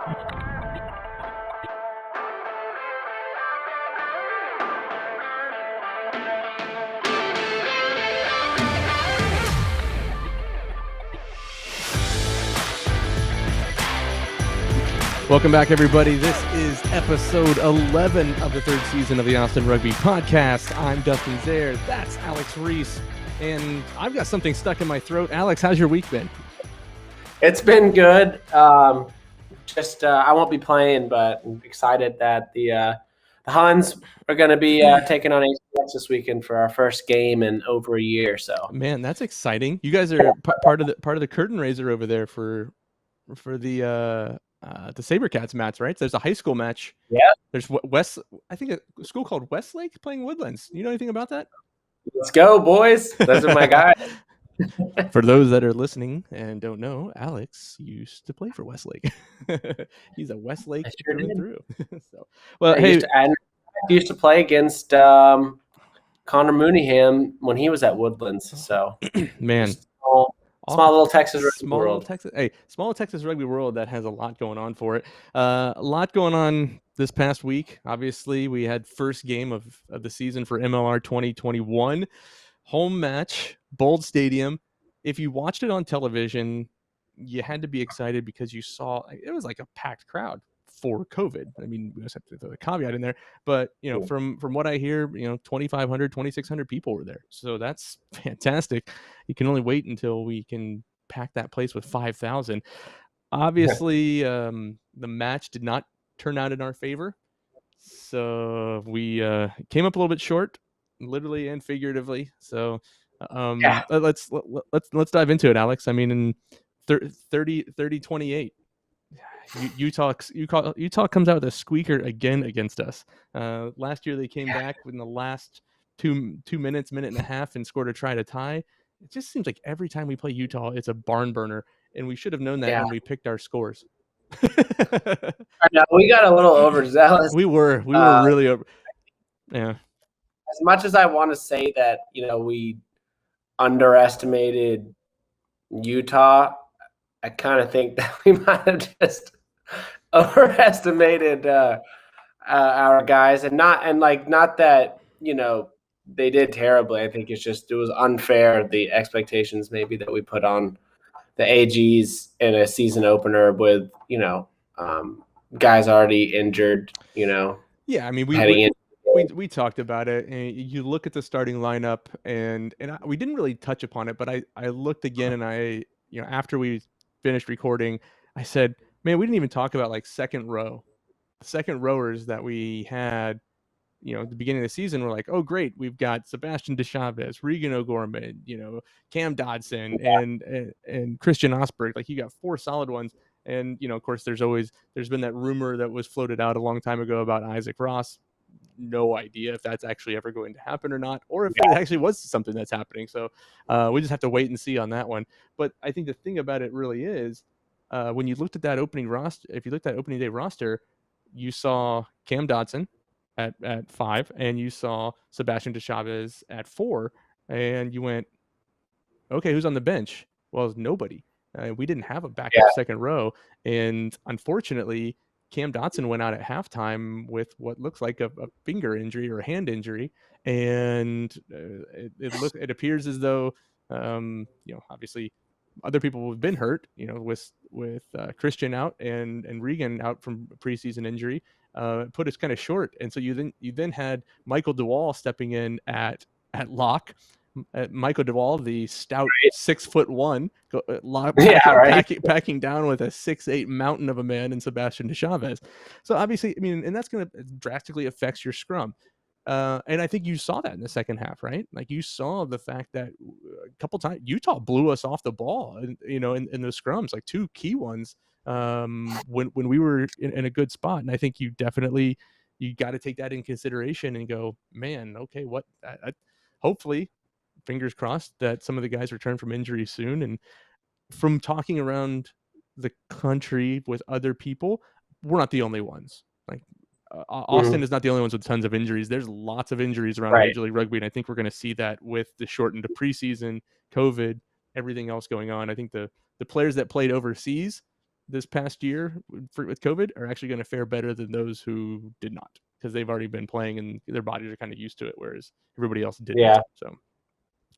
Welcome back, everybody. This is episode 11 of the third season of the Austin Rugby Podcast. I'm Dustin Zaire. That's Alex Reese. And I've got something stuck in my throat. Alex, how's your week been? It's been good. I won't be playing, but I'm excited that the Huns are going to be taking on AUS this weekend for our first game in over a year. So, man, that's exciting. You guys are part of the curtain raiser over there for the Sabercats match, right? There's a high school match. Yeah. There's I think a school called Westlake playing Woodlands. You know anything about that? Let's go, boys. Those are my guys. For those that are listening and don't know, Alex used to play for Westlake. He's a Westlake through and through. So, well, I used to play against Connor Mooneyham when he was at Woodlands. So, man. Small little Texas rugby world. Small Texas rugby world that has a lot going on for it. A lot going on this past week. Obviously, we had first game of the season for MLR 2021. Home match, Bold Stadium. If you watched it on television, you had to be excited because you saw it was like a packed crowd for COVID. I mean, we just have to throw the caveat in there, but from what I hear, 2,500, 2,600 people were there. So that's fantastic. You can only wait until we can pack that place with 5,000. Obviously, the match did not turn out in our favor. So we came up a little bit short, literally and figuratively. So let's dive into it, Alex. I mean, in 30-28. Utah comes out with a squeaker again against us. Last year they came back in the last two minutes, minute and a half, and scored a try to tie. It just seems like every time we play Utah, it's a barn burner, and we should have known that when we picked our scores. I know, we got a little overzealous. We were really over. Yeah. As much as I want to say that, we underestimated Utah, I kind of think that we might have just overestimated our guys, and not that they did terribly. I think it was unfair, the expectations maybe that we put on the AGs in a season opener with guys already injured. Yeah, I mean we talked about it, and you look at the starting lineup, and we didn't really touch upon it, but I looked again, and after we finished recording, I said, man, we didn't even talk about like second rowers that we had, at the beginning of the season. We're like, oh great, we've got Sebastian DeChavez, Regan O'Gorman, Cam Dodson, and Christian Osberg. Like, you got four solid ones. And of course there's been that rumor that was floated out a long time ago about Isaac Ross. No idea if that's actually ever going to happen or not, or if it actually was something that's happening. So we just have to wait and see on that one. But I think the thing about it really is, when you looked at that opening roster, if you looked at opening day roster, you saw Cam Dodson at 5, and you saw Sebastian DeChavez at 4, and you went, okay, who's on the bench? Well, it's nobody. We didn't have a backup second row, and unfortunately, Cam Dodson went out at halftime with what looks like a finger injury or a hand injury, and it appears as though obviously other people have been hurt, with Christian out and Regan out from preseason injury, put us kind of short, and so you then had Michael DeWall stepping in at lock. Michael DeWall, the stout 6'1", packing down with a 6'8" mountain of a man in Sebastian DeChavez. So obviously, I mean, and that's going to drastically affect your scrum. And I think you saw that in the second half, right? Like, you saw the fact that a couple times Utah blew us off the ball, in the scrums, like 2 key ones, when we were in a good spot. And I think you got to take that in consideration and go, man, okay, hopefully, fingers crossed that some of the guys return from injury soon. And from talking around the country with other people, we're not the only ones. Like, Austin is not the only ones with tons of injuries. There's lots of injuries around Major League Rugby, and I think we're going to see that with the shortened preseason, COVID, everything else going on. I think the players that played overseas this past year with COVID are actually going to fare better than those who did not, because they've already been playing and their bodies are kind of used to it, whereas everybody else didn't. Yeah. So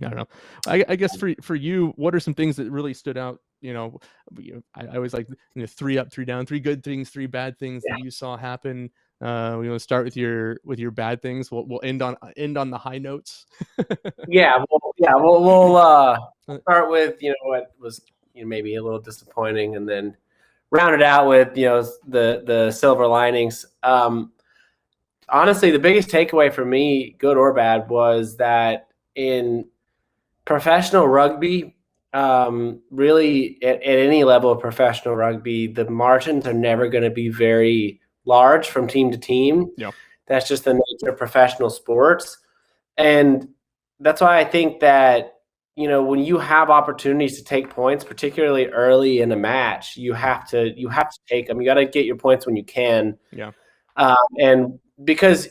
I don't know. I guess for you, what are some things that really stood out? I always like 3 up, 3 down, 3 good things, 3 bad things that you saw happen. We want to start with your bad things. We'll end on the high notes. We'll start with what was maybe a little disappointing, and then round it out with the silver linings. Honestly, the biggest takeaway for me, good or bad, was that in professional rugby, really at any level of professional rugby, the margins are never going to be very large from team to team. Yeah. That's just the nature of professional sports. And that's why I think that, when you have opportunities to take points, particularly early in a match, you have to take them. You got to get your points when you can. Yeah. And because,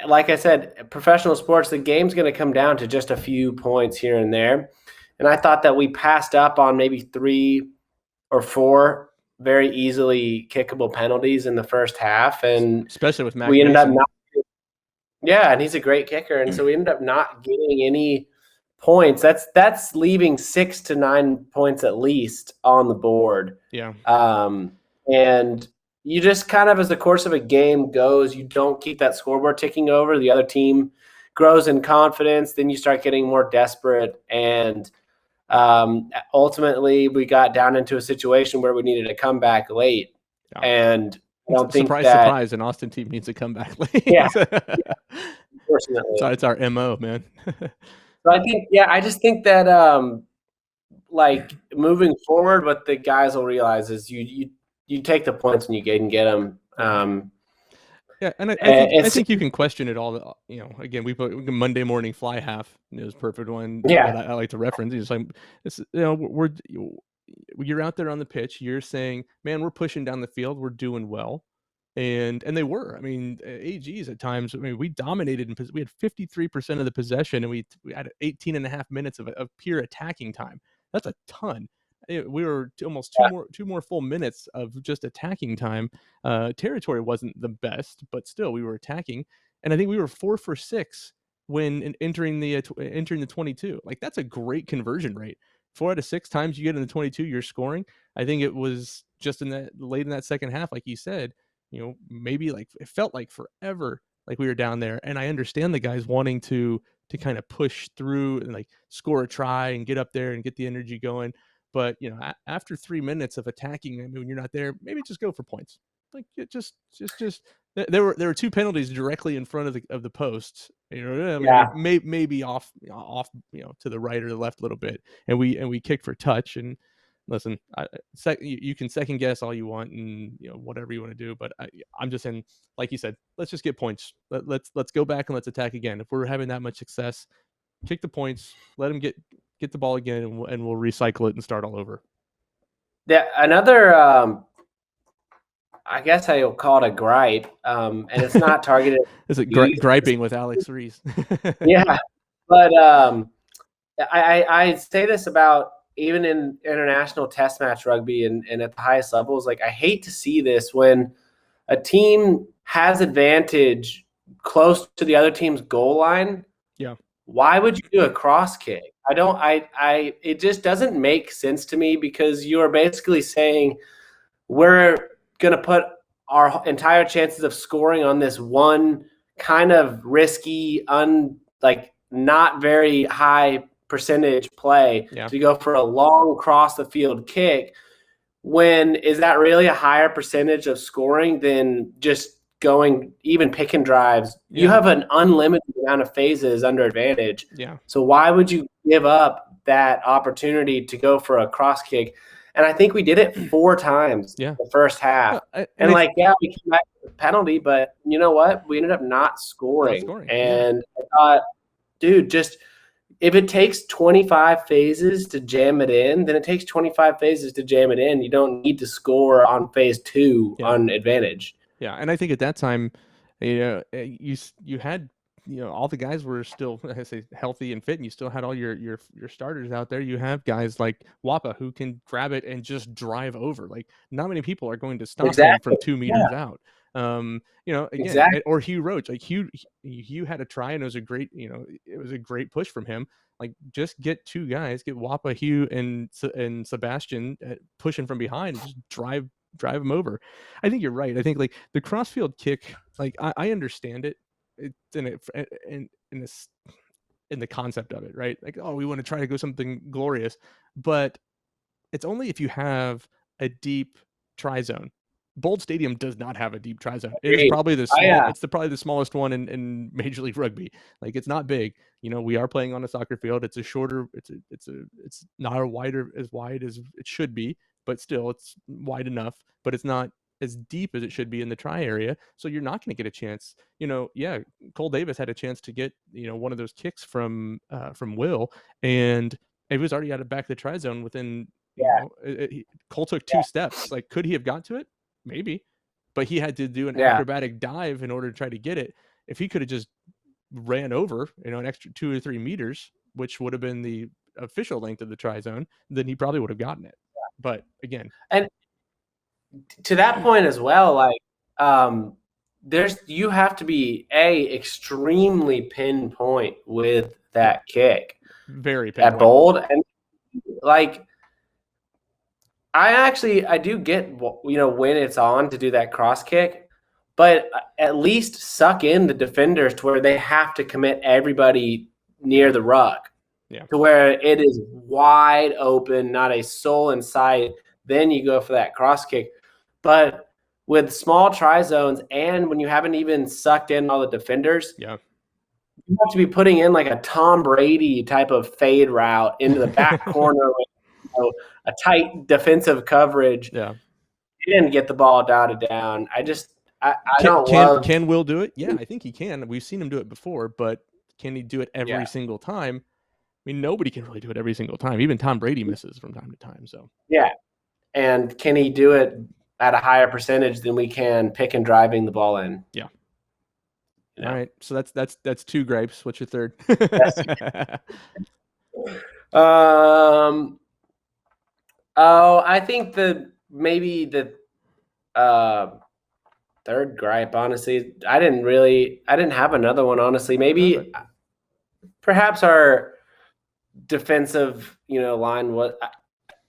like I said, professional sports, the game's going to come down to just a few points here and there. And I thought that we passed up on maybe 3 or 4 very easily kickable penalties in the first half. And especially with Mac we ended Mason. up not. Yeah, and he's a great kicker. And so we ended up not getting any points. That's leaving 6 to 9 points at least on the board. Yeah. And you just kind of, as the course of a game goes, you don't keep that scoreboard ticking over. The other team grows in confidence. Then you start getting more desperate. And ultimately, we got down into a situation where we needed to come back late. Yeah. And I don't think surprise, an Austin team needs to come back late. Yeah. Unfortunately. So it's our MO, man. So I just think that like moving forward, what the guys will realize is you take the points when you can get them. Yeah, and I think you can question it all. Again, we put Monday morning fly half is perfect one. Yeah, that I like to reference. It's like you're out there on the pitch. You're saying, man, we're pushing down the field. We're doing well. And they were. I mean, AGs at times, we dominated, and we had 53% of the possession, and we had 18 and a half minutes of pure attacking time. That's a ton. We were almost two more full minutes of just attacking time. Territory wasn't the best, but still we were attacking. And I think we were 4 for 6 when entering the 22. Like, that's a great conversion rate. 4 out of 6 times you get in the 22, you're scoring. I think it was just late in that second half, like you said, maybe like it felt like forever, like we were down there. And I understand the guys wanting to kind of push through and like score a try and get up there and get the energy going. But after 3 minutes of attacking, when you're not there, maybe just go for points. Like just there were 2 penalties directly in front of the posts. Maybe off to the right or the left a little bit, and we kicked for touch. And listen, you can second guess all you want and whatever you want to do, but I'm just saying, like you said, let's just get points. Let's go back and let's attack again. If we're having that much success, kick the points, let them get the ball again, and we'll recycle it and start all over. Yeah, another I guess I'll call it a gripe, and it's not targeted. Is it griping with Alex Reese? Yeah, but I say this about even in international test match rugby and at the highest levels. Like, I hate to see this when a team has advantage close to the other team's goal line. Yeah. Why would you do a cross kick? It just doesn't make sense to me, because you are basically saying we're going to put our entire chances of scoring on this one kind of risky, not very high percentage play to go for a long cross the field kick. When is that really a higher percentage of scoring than just going even pick and drives? You have an unlimited amount of phases under advantage. Yeah. So why would you give up that opportunity to go for a cross kick? And I think we did it 4 times the first half. We came back with a penalty, but you know what? We ended up not scoring. And I thought, dude, just if it takes 25 phases to jam it in, then it takes 25 phases to jam it in. You don't need to score on phase 2 on advantage. Yeah, and I think at that time, you had all the guys were still, I say, healthy and fit, and you still had all your starters out there. You have guys like Wappa who can grab it and just drive over. Like, not many people are going to stop him from Exactly. 2 meters out. Again, Exactly. or Hugh Roach. Like Hugh had a try, and it was a great push from him. Like, just get two guys, get Wappa, Hugh, and Sebastian pushing from behind, and just drive them over. I think you're right. I think like the crossfield kick, like I understand it. It's in this in the concept of it, right? Like, oh, we want to try to go something glorious, but it's only if you have a deep try zone. Bold Stadium does not have a deep try zone. It is Agreed. probably the Oh, small. yeah. It's probably the smallest one in Major League Rugby. Like, it's not big. We are playing on a soccer field. It's a shorter. It's not a wider as wide as it should be, but still it's wide enough. But it's not as deep as it should be in the try area. So you're not going to get a chance. Yeah, Cole Davis had a chance to get one of those kicks from Will, and it was already out of back of the try zone within. Cole took 2 steps. Like, could he have got to it? Maybe, but he had to do an acrobatic dive in order to try to get it. If he could have just ran over, an extra 2 or 3 meters, which would have been the official length of the try zone, then he probably would have gotten it. But again, and to that point as well, like, you have to be extremely pinpoint with that kick. Very pinpoint. At Bold, and like, I do get when it's on to do that cross kick, but at least suck in the defenders to where they have to commit everybody near the ruck. Yeah. To where it is wide open, not a soul in sight. Then you go for that cross kick. But with small try zones, and when you haven't even sucked in all the defenders, yeah, you have to be putting in like a Tom Brady type of fade route into the back corner with a tight defensive coverage. Yeah, and get the ball dotted down. I don't love. Can Will do it? Yeah, I think he can. We've seen him do it before, but can he do it every single time? I mean, nobody can really do it every single time. Even Tom Brady misses from time to time. So yeah, and can he do it at a higher percentage than we can pick and driving the ball in? Yeah. All right, so that's 2 gripes. What's your third? I think maybe the third gripe. Honestly, I didn't have another one. Honestly, maybe perhaps our defensive line was.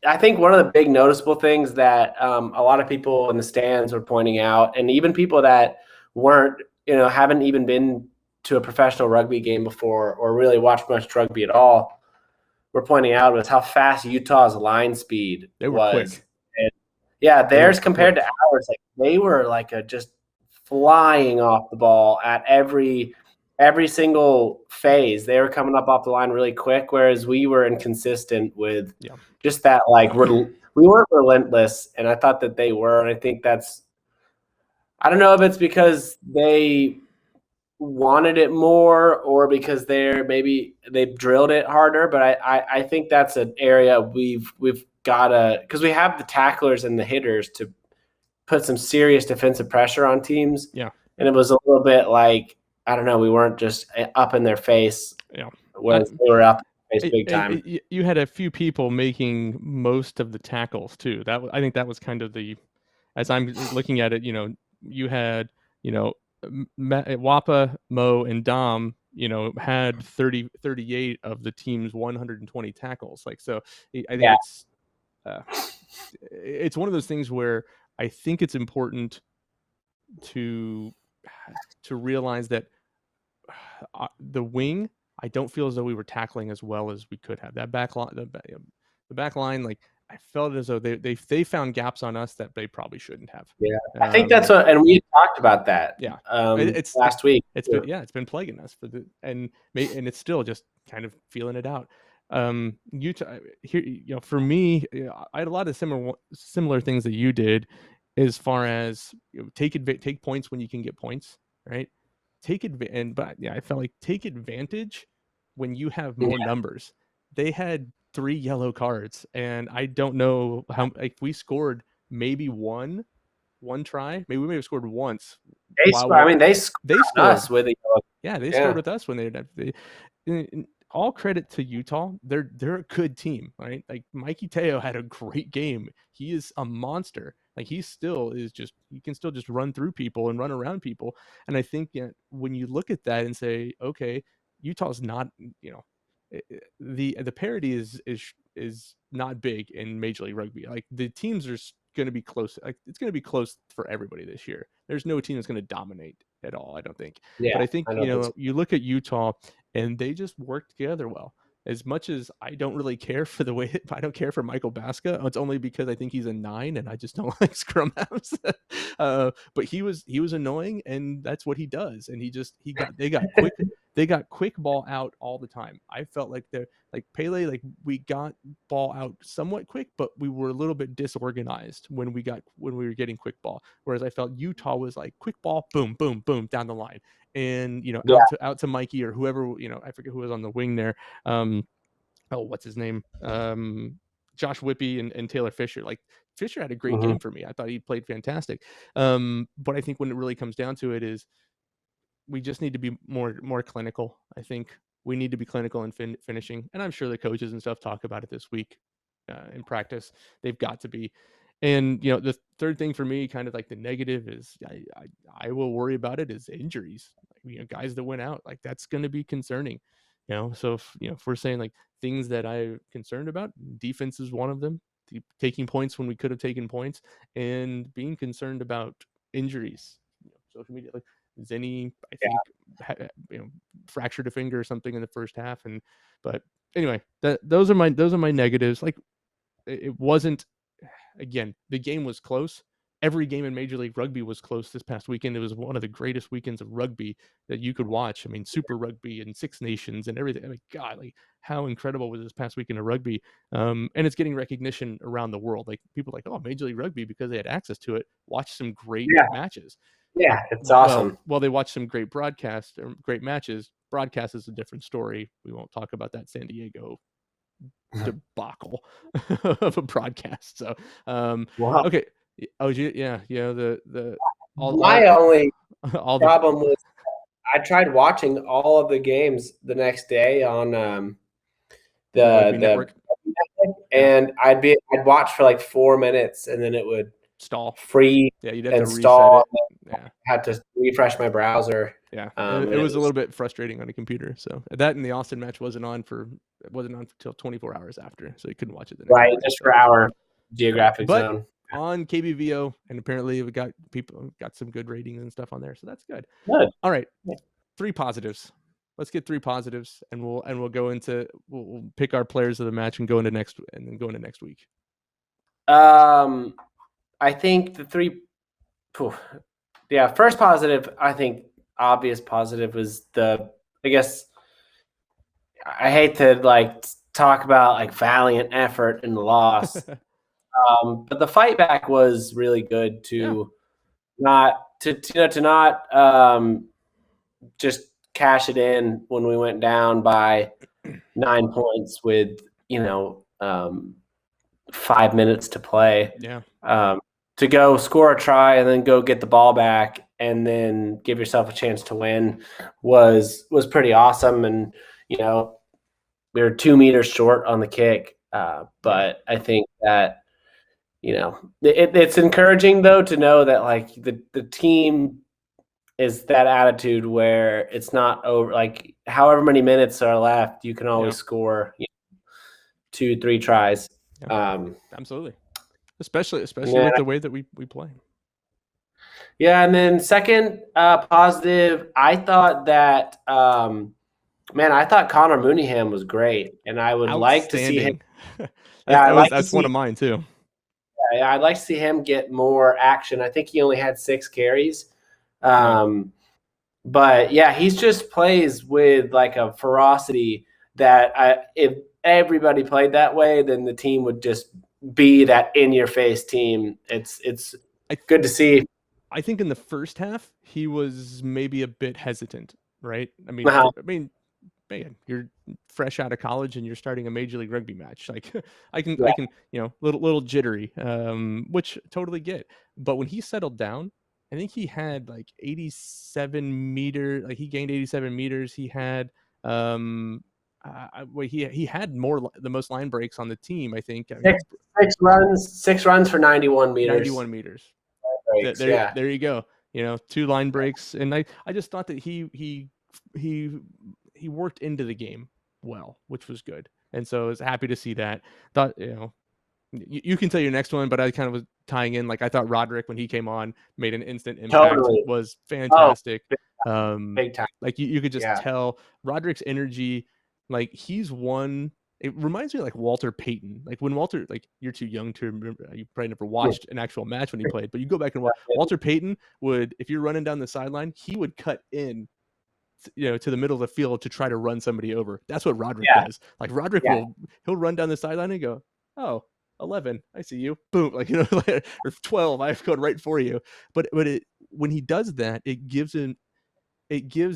I think one of the big noticeable things that a lot of people in the stands were pointing out, and even people that weren't, haven't even been to a professional rugby game before or really watched much rugby at all, were pointing out was how fast Utah's line speed They were was. quick. And, theirs compared to ours, like they were like just flying off the ball at every single phase. They were coming up off the line really quick, whereas we were inconsistent with just that. Like, we weren't relentless, and I thought that they were. And I think I don't know if it's because they wanted it more or because they've drilled it harder, but I think that's an area we've got to, because we have the tacklers and the hitters to put some serious defensive pressure on teams. Yeah. And it was a little bit like, I don't know, we weren't just up in their face. Yeah. Whereas they were up in their face big time. You had a few people making most of the tackles too. I think that was kind of as I'm looking at it, you had, Wappa, Mo, and Dom, had 38 of the team's 120 tackles. Like, so I think it's one of those things where I think it's important to realize that the wing, I don't feel as though we were tackling as well as we could have. That back line, the back line, like, I felt as though they found gaps on us that they probably shouldn't have. Yeah, I think that's what, and we talked about that. Yeah, it's last week. It's been plaguing us and it's still just kind of feeling it out. Utah here, for me, I had a lot of similar things that you did, as far as take points when you can get points, right? I felt like take advantage when you have more numbers. They had 3 yellow cards, and I don't know how, if we scored maybe one one try. Maybe we may have scored once. They scored us with it. Yeah, they scored with us when they all credit to Utah. They're a good team, right? Like Mikey Teo had a great game. He is a monster. Like he can still just run through people and run around people. And I think when you look at that and say, okay, Utah's not, the parity is not big in Major League Rugby. Like the teams are going to be close. Like it's going to be close for everybody this year. There's no team that's going to dominate at all, I don't think. But I think, you look at Utah and they just work together well. As much as I don't really care for I don't care for Michael Baska, it's only because I think he's a 9 and I just don't like scrum halves. But he was annoying, and that's what he does. And they got quick ball out all the time. I felt like Pele, like we got ball out somewhat quick, but we were a little bit disorganized when we were getting quick ball. Whereas I felt Utah was like quick ball, boom, boom, boom, down the line. And, out to Mikey or whoever, I forget who was on the wing there. What's his name? Josh Whippy and Taylor Fisher. Like Fisher had a great game for me. I thought he played fantastic. But I think when it really comes down to it is we just need to be more clinical. I think we need to be clinical in finishing. And I'm sure the coaches and stuff talk about it this week in practice. They've got to be. And, the third thing for me, kind of like the negative is I will worry about it is injuries. Guys that went out, like that's going to be concerning. So if we're saying like things that I'm concerned about, defense is one of them. Taking points when we could have taken points, and being concerned about injuries. Social media, like Zenny, I think, fractured a finger or something in the first half, but anyway, those are my negatives. Like it wasn't. Again, the game was close. Every game in Major League Rugby was close this past weekend. It was one of the greatest weekends of rugby that you could watch. I mean, Super Rugby and Six Nations and everything. I mean, God, like how incredible was this past weekend of rugby? And it's getting recognition around the world. Like people are like, oh, Major League Rugby, because they had access to it, watch some great matches. Yeah, it's awesome. Well, they watch some great broadcasts or great matches. Broadcast is a different story. We won't talk about that San Diego debacle of a broadcast. So, okay. Oh, yeah. My only problem was I tried watching all of the games the next day on the network, and I'd watch for like 4 minutes, and then it would stall, freeze, you'd have to stall. Reset it. I had to refresh my browser. Yeah, it was a little bit frustrating on a computer. So that and the Austin match wasn't on until 24 hours after, so you couldn't watch it the next morning, just for our geographic zone. On KBVO, and apparently we got some good ratings and stuff on there, so that's good. All right, 3 positives. Let's get 3 positives, and we'll go into we'll pick our players of the match and go into next week. I think the 3. First positive, I think obvious positive was I guess I hate to like talk about like valiant effort in the loss. But the fight back was really good to not just cash it in when we went down by 9 points with 5 minutes to play. To go score a try and then go get the ball back and then give yourself a chance to win was pretty awesome. And we were 2 meters short on the kick, but I think that it's encouraging though to know that like the team is that attitude where it's not over, like however many minutes are left, you can always score 2-3 tries. Absolutely, especially with the way that we play. Yeah, and then second positive, I thought that I thought Connor Mooneyham was great, and I would like to see him. That's one of mine too. Yeah, I'd like to see him get more action. I think he only had 6 carries. But yeah, he's just plays with like a ferocity that if everybody played that way, then the team would just be that in-your-face team. It's good to see. I think in the first half he was maybe a bit hesitant, right? I mean, man, you're fresh out of college and you're starting a Major League Rugby match. Like I can, little jittery, which totally get. But when he settled down, I think he had like 87 meters. Like he gained 87 meters. He had, he had the most line breaks on the team. I think six runs for 91 meters. 91 meters. There you go. 2 line breaks, and I just thought that he worked into the game well, which was good, and so I was happy to see that. Thought you can tell your next one, but I kind of was tying in, like, I thought Roderick, when he came on, made an instant impact. Totally. Was fantastic. Big time. Like you could just tell Roderick's energy. Like he's one. It reminds me of like Walter Payton. Like when Walter, like you're too young to remember, you probably never watched an actual match when he played, but you go back and watch. Walter Payton would, if you're running down the sideline, he would cut in, to the middle of the field to try to run somebody over. That's what Roderick does. Like Roderick he'll run down the sideline and go, oh, 11, I see you. Boom, like or 12, I've gone right for you. But when he does that, it gives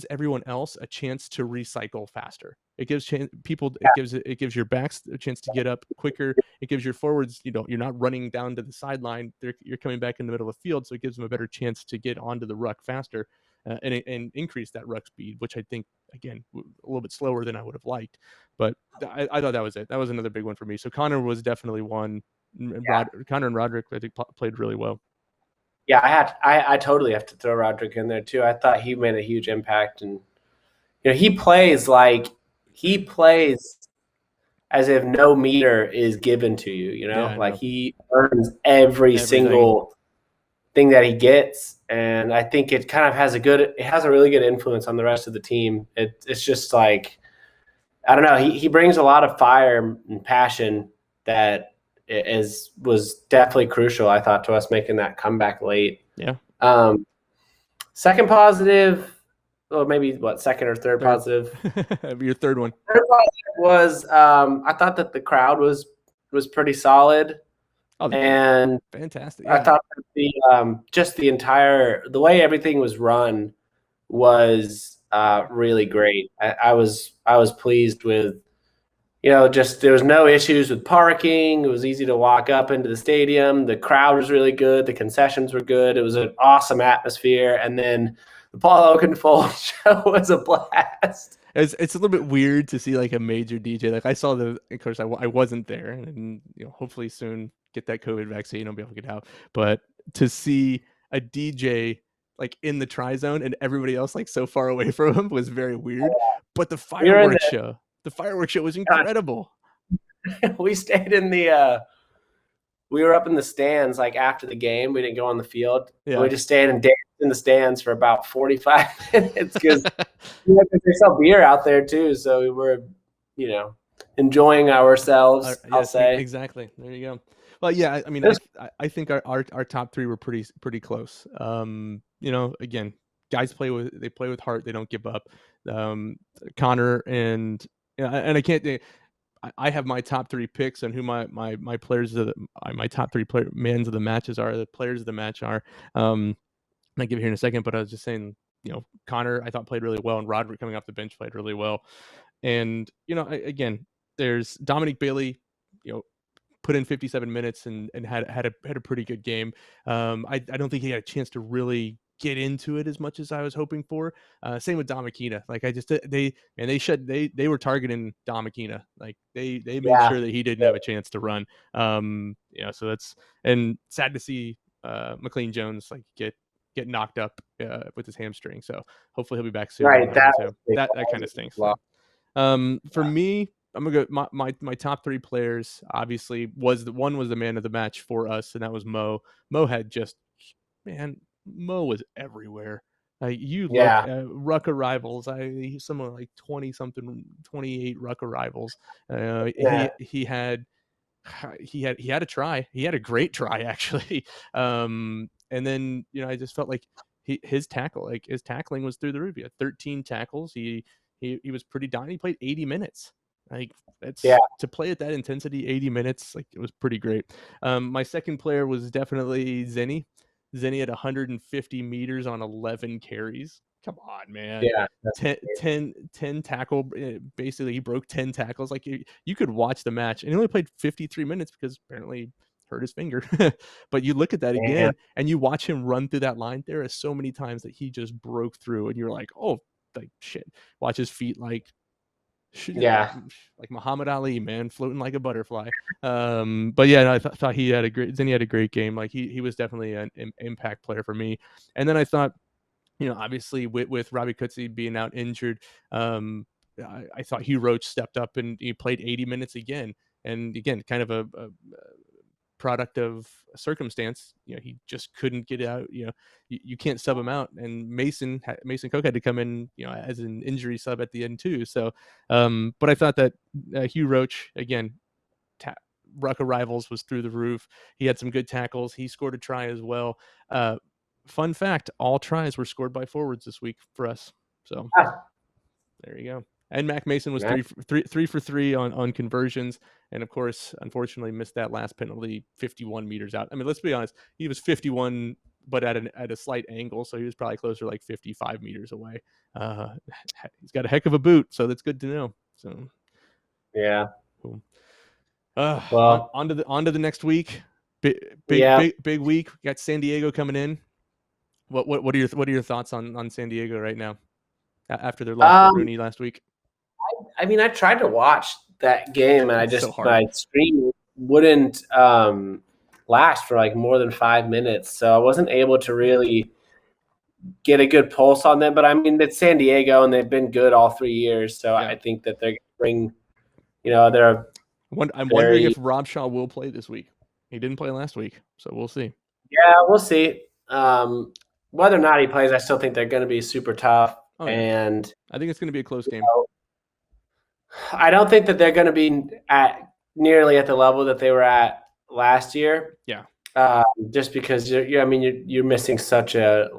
everyone else a chance to recycle faster. It gives people. It gives your backs a chance to get up quicker. It gives your forwards. You're not running down to the sideline. You're coming back in the middle of the field, so it gives them a better chance to get onto the ruck faster, and increase that ruck speed, which I think, again, a little bit slower than I would have liked. But I thought that was it. That was another big one for me. So Connor was definitely one. Connor and Roderick, I think, played really well. Yeah, I totally have to throw Roderick in there too. I thought he made a huge impact, and he plays as if no meter is given to you. He earns every single thing that he gets, and I think it kind of has a really good influence on the rest of the team. It's just like, I don't know, he brings a lot of fire and passion that was definitely crucial, I thought, to us making that comeback late. Yeah. Second positive, or maybe second or third positive? Your third one. Third positive was I thought that the crowd was pretty solid. Oh, and fantastic! Yeah. I thought that the way everything was run was really great. I was pleased with. Just there was no issues with parking. It was easy to walk up into the stadium. The crowd was really good. The concessions were good. It was an awesome atmosphere. And then the Paul Oakenfold show was a blast. It's a little bit weird to see like a major DJ. Like I saw of course, I wasn't there, and hopefully soon get that COVID vaccine, I'll be able to get out. But to see a DJ like in the tri zone and everybody else like so far away from him was very weird. But the fireworks show. The fireworks show was incredible. We stayed in we were up in the stands like after the game. We didn't go on the field. Yeah. We just stayed and danced in the stands for about 45 minutes because they sell beer out there too. So we were, enjoying ourselves. I'll say exactly. There you go. Well, yeah. I mean, I think our top three were pretty close. Again, guys play with heart. They don't give up. Connor and I can't. I have my top three picks on who my players my top three mans of the matches are. The players of the match are. I'll give it here in a second, but I was just saying, Connor I thought played really well, and Roderick coming off the bench played really well. And again, there's Dominic Bailey, put in 57 minutes and had a pretty good game. I don't think he had a chance to really get into it as much as I was hoping for. Same with Dom Aquina. Like they were targeting Dom Aquina. Like they made sure that he didn't have a chance to run. So that's, and sad to see McLean Jones like get knocked up with his hamstring. So hopefully he'll be back soon. Right, that kind of stinks. For me, I'm gonna go. My top three players obviously was the man of the match for us, and that was Mo. Mo had Mo was everywhere. Look at ruck arrivals. Someone like 20 something, 28 ruck arrivals. He had a try. He had a great try actually. And then I just felt like his tackling was through the roof. He had 13 tackles. He was pretty dominant. He played 80 minutes. Like to play at that intensity, 80 minutes, like it was pretty great. My second player was definitely Zenny. Zenny had 150 meters on 11 carries. Come on, man. Yeah. 10 tackle. Basically, he broke 10 tackles. Like you could watch the match, and he only played 53 minutes because apparently hurt his finger. But you look at that again, and you watch him run through that line. There are so many times that he just broke through, and you're like, oh, like shit. Watch his feet like Muhammad Ali, man, floating like a butterfly. But yeah, no, I thought he had a great game. Like he was definitely an impact player for me. And then I thought, obviously with Robbie Coetzee being out injured, I thought Hugh Roach stepped up and he played 80 minutes again. And again, kind of a product of circumstance. He just couldn't get out. You can't sub him out, and Mason Coke had to come in, as an injury sub at the end too. So, but I thought that Hugh Roach again, ruck arrivals was through the roof. He had some good tackles. He scored a try as well. Fun fact: all tries were scored by forwards this week for us. So there you go. And Mac Mason was 3 for 3 on conversions, and of course, unfortunately, missed that last penalty 51 meters out. I mean, let's be honest, he was 51, but at a slight angle, so he was probably closer like 55 meters away. He's got a heck of a boot, so that's good to know. So yeah, cool. Well, on to the next week. Big week. We got San Diego coming in. What are your thoughts on San Diego right now after their loss to Rooney last week? I mean, I tried to watch that game, and my screen wouldn't last for like more than 5 minutes, so I wasn't able to really get a good pulse on them. But I mean, it's San Diego, and they've been good all 3 years, so I think that they're going to bring. They're. I'm wondering if Rob Shaw will play this week. He didn't play last week, so we'll see. Yeah, we'll see. Whether or not he plays, I still think they're going to be super tough, and I think it's going to be a close game. I don't think that they're going to be nearly at the level that they were at last year. Yeah. Just because you're missing such a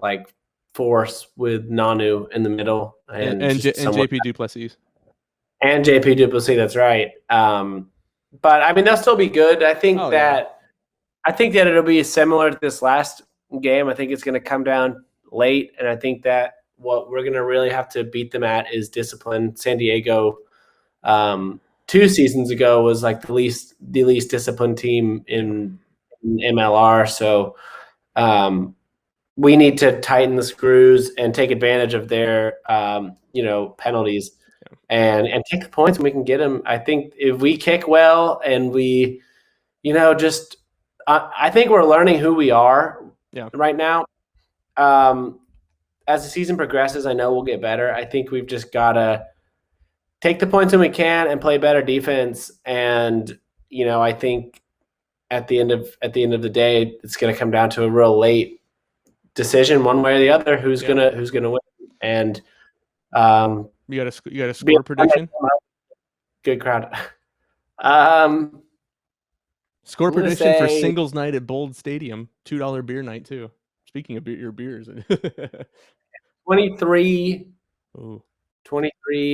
force with Nanu in the middle and JP Duplessis. And JP Duplessis, that's right. But I mean, they'll still be good. I think that it'll be similar to this last game. I think it's going to come down late, and I think that what we're going to really have to beat them at is discipline. San Diego 2 seasons ago was like the least disciplined team in MLR. So we need to tighten the screws and take advantage of their penalties and take the points, and we can get them. I think if we kick well and we I think we're learning who we are right now. As the season progresses, I know we'll get better. I think we've just got to take the points when we can and play better defense. And, I think at the end of the day, it's going to come down to a real late decision one way or the other, who's going to win. And you got a score prediction? Good crowd. Score prediction for singles night at Bold Stadium, $2 beer night too. Speaking of your beers. 23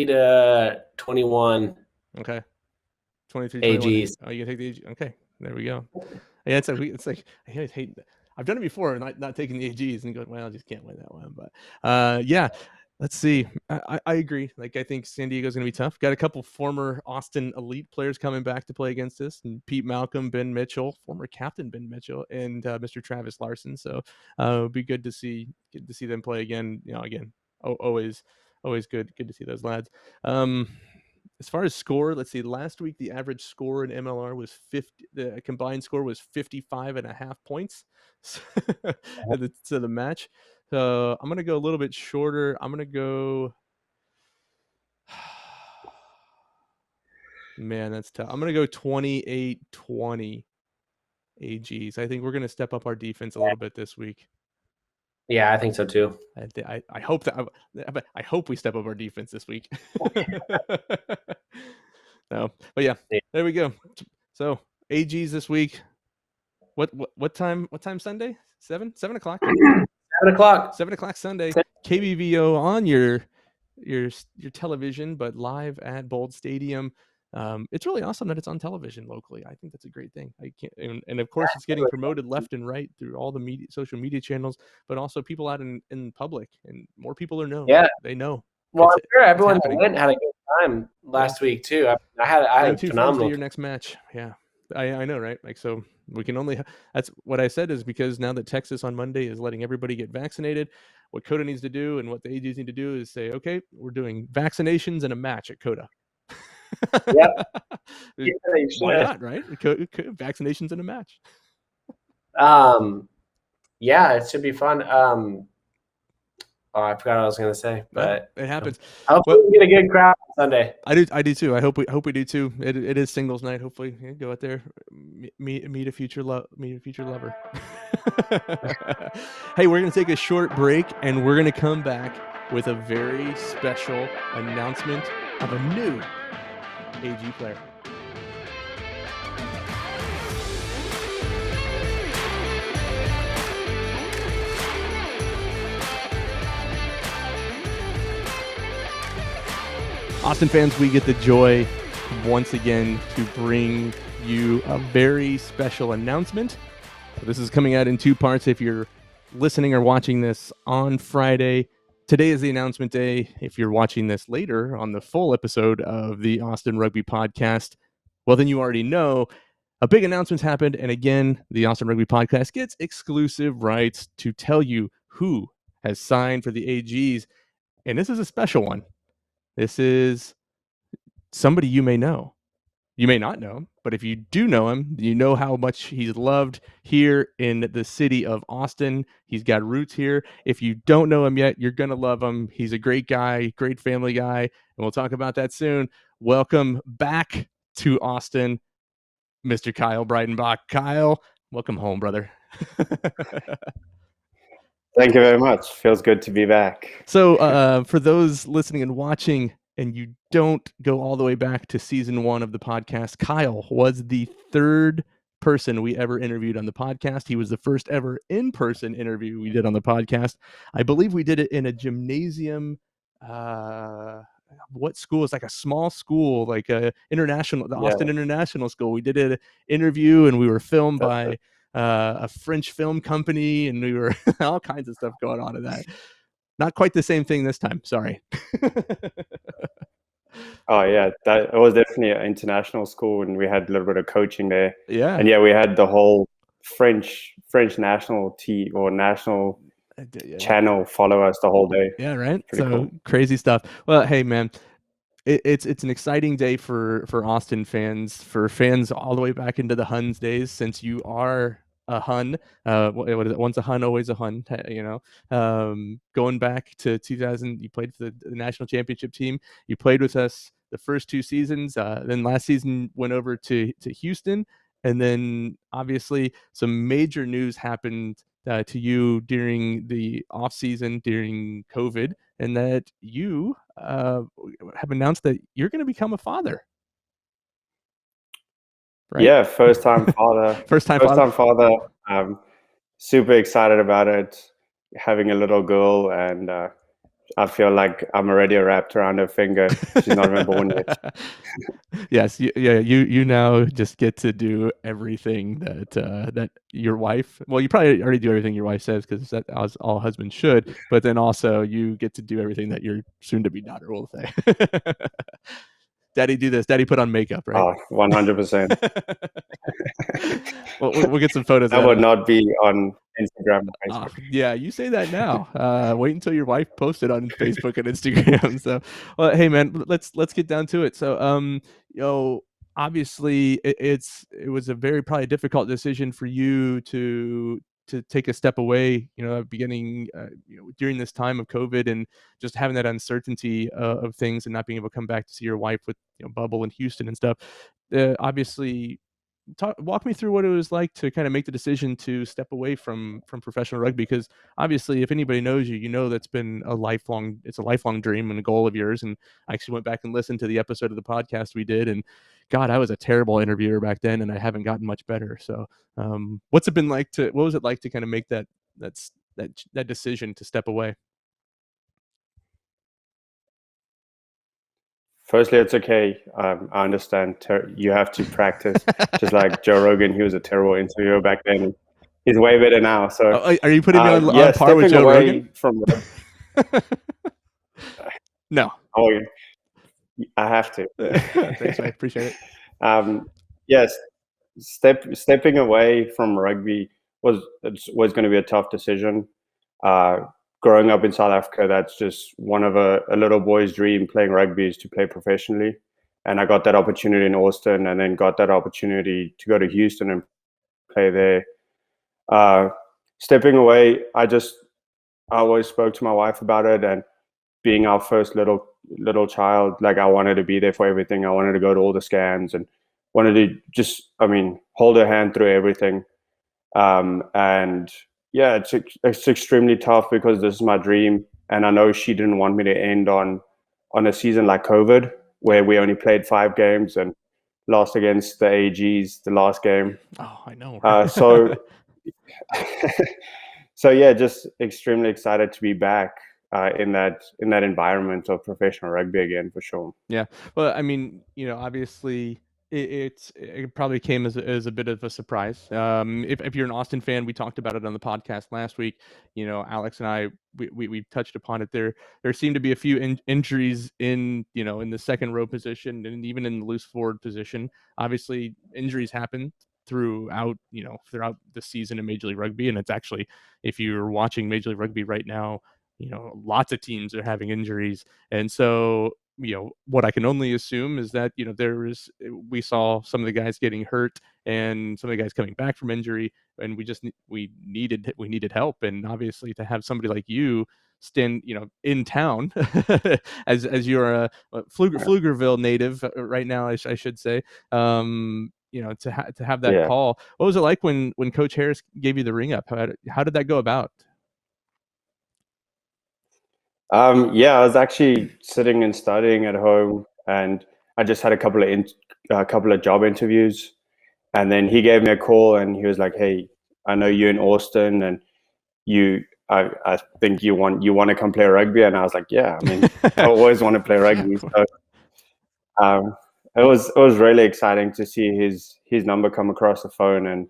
to 21. Okay. 23 AGs. Oh, you can take the AG. Okay. There we go. Yeah, it's like I hate I've done it before, not taking the AGs and going, well, I just can't win that one. But yeah. Let's see. I agree. I think San Diego's going to be tough. Got a couple former Austin Elite players coming back to play against us, and Pete Malcolm, Ben Mitchell, former captain Ben Mitchell, and Mr. Travis Larson. So it'll be good to see them play again. Always good to see those lads. As far as score, let's see. Last week, the average score in MLR was 50. The combined score was 55.5 points. So the match. So I'm going to go a little bit shorter. I'm going to go. Man, that's tough. I'm going to go 28-20 AGs. I think we're going to step up our defense a little bit this week. Yeah, I think so too. I hope that. I hope we step up our defense this week. No, but yeah, there we go. So AGs this week. What time? What time Sunday? 7 o'clock. 7 o'clock. 7 o'clock Sunday. KBVO on your television, but live at Bold Stadium. It's really awesome that it's on television locally. I think that's a great thing. I can't, and of course, it's getting promoted left and right through all the social media channels, but also people out in public, and more people are known. Yeah, they know. Well, I'm sure everyone that went had a good time last week too. I had Bring a two friends to your next match. Yeah, I know, right? Like, so we can only. That's what I said, is because now that Texas on Monday is letting everybody get vaccinated, what CODA needs to do and what the AGs need to do is say, okay, we're doing vaccinations and a match at CODA. Yeah. Why not, right? Vaccinations and a match. Yeah, it should be fun. Oh, I forgot what I was going to say, but it happens. Hopefully we get a good crowd on Sunday. I do too. I hope we do too. It is singles night. Hopefully, go out there, meet a future lover. Hey, we're gonna take a short break, and we're gonna come back with a very special announcement of a new AG player. Austin fans, we get the joy once again to bring you a very special announcement. This is coming out in two parts. If you're listening or watching this on Friday, today is the announcement day. If you're watching this later on the full episode of the Austin Rugby podcast, well, then you already know a big announcement's happened. And again, the Austin Rugby podcast gets exclusive rights to tell you who has signed for the AGs. And this is a special one. This is somebody you may know. You may not know him, but if you do know him, you know how much he's loved here in the city of Austin. He's got roots here. If you don't know him yet, you're going to love him. He's a great guy, great family guy, and we'll talk about that soon. Welcome back to Austin, Mr. Kyle Breitenbach. Kyle, welcome home, brother. Thank you very much. Feels good to be back. So for those listening and watching, and you don't go all the way back to season 1 of the podcast, Kyle was the third person we ever interviewed on the podcast. He was the first ever in-person interview we did on the podcast. I believe we did it in a gymnasium. What school? It's like a small school, like a international, the Austin International School. We did an interview, and we were filmed by a French film company, and we were all kinds of stuff going on in that. Not quite the same thing this time. Sorry. Oh yeah, it was definitely an international school, and we had a little bit of coaching there. Yeah, and we had the whole French national team or national channel follow us the whole day. Yeah, right. Pretty cool. Crazy stuff. Well, hey man, it's an exciting day for Austin fans, for fans all the way back into the Huns days, since you are a Hun. What is it? Once a Hun, always a Hun. Going back to 2000, you played for the national championship team. You played with us the first 2 seasons. Then last season went over to Houston, and then obviously some major news happened to you during the off season during COVID, and that you have announced that you're going to become a father. Right? Yeah, first time father. First time father. Super excited about it. Having a little girl, and I feel like I'm already wrapped around her finger. She's not even born yet. Yes, you now just get to do everything that your wife. Well, you probably already do everything your wife says, because that's all husbands should. But then also you get to do everything that your soon-to-be daughter will say. Daddy, do this. Daddy, put on makeup, right? Oh, 100%. Well, we'll get some photos. That would not be on Instagram. Yeah, you say that now. Wait until your wife posts it on Facebook and Instagram. So, well, hey man, let's get down to it. So, obviously it was a very probably difficult decision for you to take a step away, beginning, during this time of COVID, and just having that uncertainty of things, and not being able to come back to see your wife with bubble in Houston and stuff. Obviously, walk me through what it was like to kind of make the decision to step away from professional rugby, because obviously if anybody knows you, that's been a lifelong dream and a goal of yours. And I actually went back and listened to the episode of the podcast we did, and God, I was a terrible interviewer back then, and I haven't gotten much better. So what was it like to kind of make that decision to step away? Firstly, it's okay. I understand you have to practice. Just like Joe Rogan, he was a terrible interviewer back then. He's way better now. So, are you putting me on par with stepping Joe away Rogan? from No. Oh, I have to. Thanks, I appreciate it. Yes, stepping away from rugby was going to be a tough decision. Growing up in South Africa, that's just one of a little boy's dream. Playing rugby is to play professionally, and I got that opportunity in Austin, and then got that opportunity to go to Houston and play there. Stepping away, I always spoke to my wife about it, and being our first little child, like I wanted to be there for everything. I wanted to go to all the scans and wanted to just, hold her hand through everything. And yeah, it's extremely tough because this is my dream, and I know she didn't want me to end on a season like COVID, where we only played 5 games and lost against the AGs the last game. Oh, I know. So yeah, just extremely excited to be back in that environment of professional rugby again, for sure. Yeah. Well, I mean, obviously it probably came as a bit of a surprise. If you're an Austin fan, we talked about it on the podcast last week. Alex and I, we touched upon it. There seemed to be a few injuries in the second row position and even in the loose forward position. Obviously, injuries happen throughout the season in Major League Rugby, and it's actually, if you're watching Major League Rugby right now, lots of teams are having injuries. And so, what I can only assume is that, we saw some of the guys getting hurt and some of the guys coming back from injury, and we needed help. And obviously, to have somebody like you stand, in town, as you're a Pflugerville native right now, I should say, to have that call. What was it like when Coach Harris gave you the ring up? How did that go about? I was actually sitting and studying at home, and I just had a couple of job interviews, and then he gave me a call, and he was like, "Hey, I know you're in Austin, and I think you want to come play rugby." And I was like, "Yeah, I always want to play rugby." So, it was really exciting to see his number come across the phone, and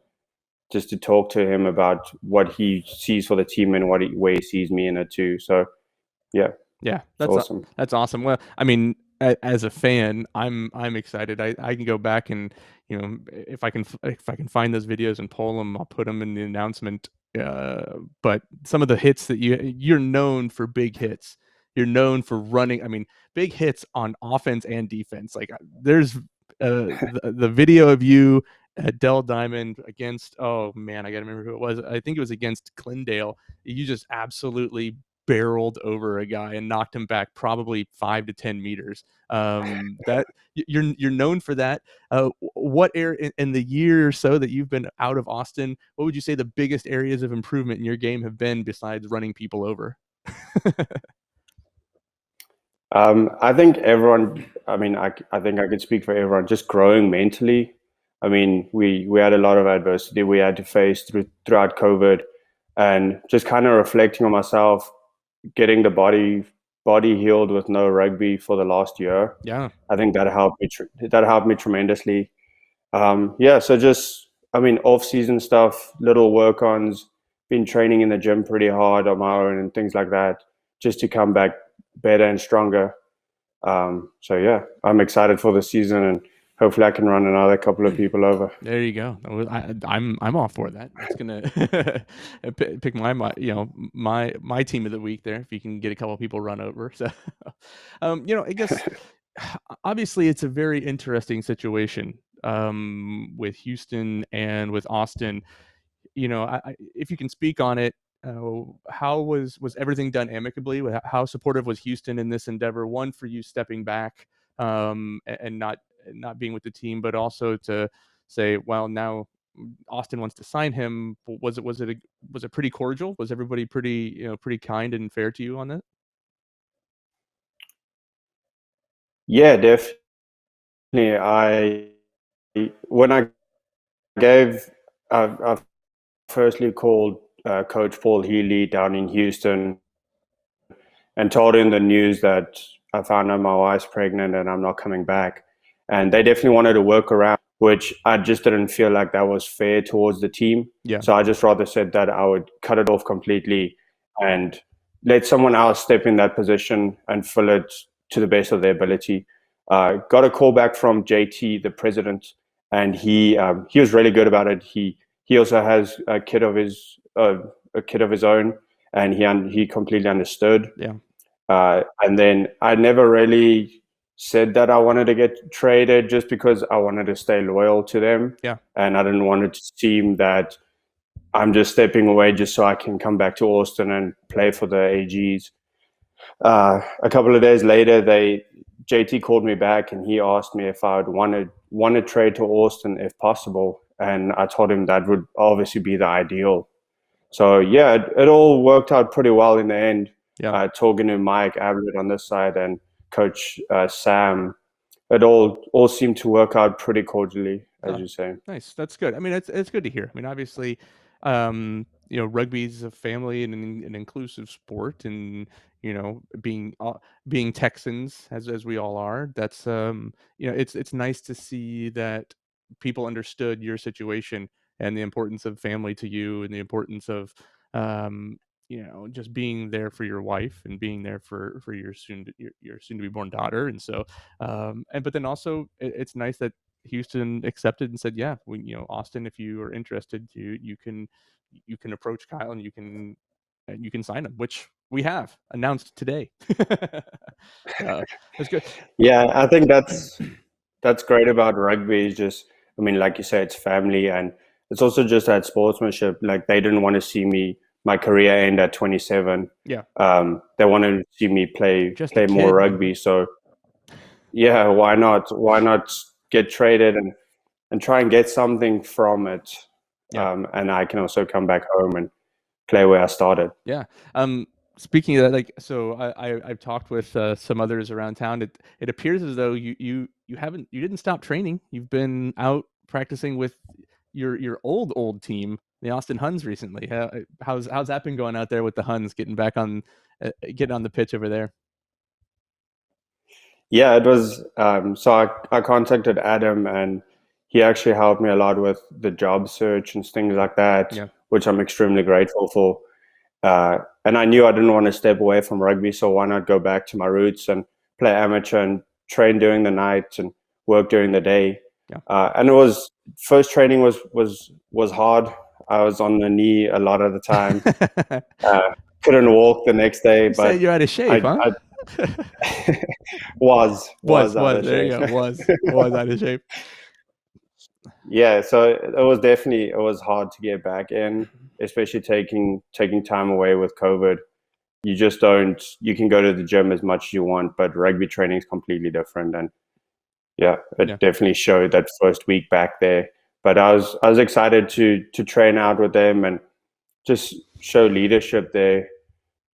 just to talk to him about what he sees for the team and where he sees me in it too. So. Yeah, that's awesome. That's awesome. Well, as a fan, I'm excited. I can go back and if I can find those videos and pull them, I'll put them in the announcement. But some of the hits that you're known for, big hits. You're known for running. Big hits on offense and defense. Like there's the video of you at Dell Diamond against, oh man, I gotta remember who it was. I think it was against Glendale. You just absolutely barreled over a guy and knocked him back probably 5 to 10 meters. That you're known for that. What area in the year or so that you've been out of Austin, what would you say the biggest areas of improvement in your game have been besides running people over? I think everyone, I think I could speak for everyone, just growing mentally. We had a lot of adversity we had to face throughout COVID, and just kind of reflecting on myself, getting the body healed with no rugby for the last year. Yeah, I think that helped me tremendously. So just off-season stuff, little work-ons, been training in the gym pretty hard on my own and things like that, just to come back better and stronger. I'm excited for the season, and hopefully I can run another couple of people over. There you go. I'm all for that. It's gonna pick my team of the week there if you can get a couple of people run over. So, I guess obviously it's a very interesting situation with Houston and with Austin. If you can speak on it, how was everything done amicably? How supportive was Houston in this endeavor? One, for you stepping back and not being with the team, but also to say, well, now Austin wants to sign him. Was it pretty cordial? Was everybody pretty kind and fair to you on that? Yeah, definitely. When I firstly called Coach Paul Healy down in Houston and told him the news that I found out my wife's pregnant and I'm not coming back. And they definitely wanted to work around, which I just didn't feel like that was fair towards the team. Yeah. So I just rather said that I would cut it off completely and let someone else step in that position and fill it to the best of their ability. Got a call back from JT, the president, and he was really good about it. He also has a kid of his own, and he completely understood. Yeah. And then I never really said that I wanted to get traded just because I wanted to stay loyal to them. Yeah. And I didn't want it to seem that I'm just stepping away just so I can come back to Austin and play for the AGs. A couple of days later, JT called me back and he asked me if I would want to trade to Austin if possible. And I told him that would obviously be the ideal. So yeah, it all worked out pretty well in the end. Yeah. Talking to Mike Ablett on this side and Coach Sam, it all seemed to work out pretty cordially, as you say. Nice. That's good. I mean, it's good to hear. I mean, obviously, rugby is a family and an inclusive sport, and being Texans as we all are, that's it's nice to see that people understood your situation and the importance of family to you and the importance of just being there for your wife and being there for your soon to be born daughter. And so but then also it's nice that Houston accepted and said, yeah, Austin, if you are interested, you can approach Kyle and you can sign him, which we have announced today. That's good. Yeah, I think that's great about rugby. Is just, I mean, like you say, it's family, and it's also just that sportsmanship. Like they didn't want to see my career end at 27. Yeah. They wanted to see me play more rugby. So yeah, why not get traded and try and get something from it. Yeah. And I can also come back home and play where I started. Yeah. Speaking of that, so I've talked with some others around town. It appears as though you didn't stop training. You've been out practicing with your old team, the Austin Huns, recently. How's that been going out there with the Huns, getting back on the pitch over there? Yeah, it was. So I contacted Adam, and he actually helped me a lot with the job search and things like that, which I'm extremely grateful for. And I knew I didn't want to step away from rugby, so why not go back to my roots and play amateur and train during the night and work during the day. And first training was hard. I was on the knee a lot of the time. Couldn't walk the next day. But you're out of shape, huh? Was out of there shape. you go. Was out of shape. Yeah, so it was hard to get back in, especially taking time away with COVID. You can go to the gym as much as you want, but rugby training is completely different. And it definitely showed that first week back there. But I was excited to train out with them and just show leadership there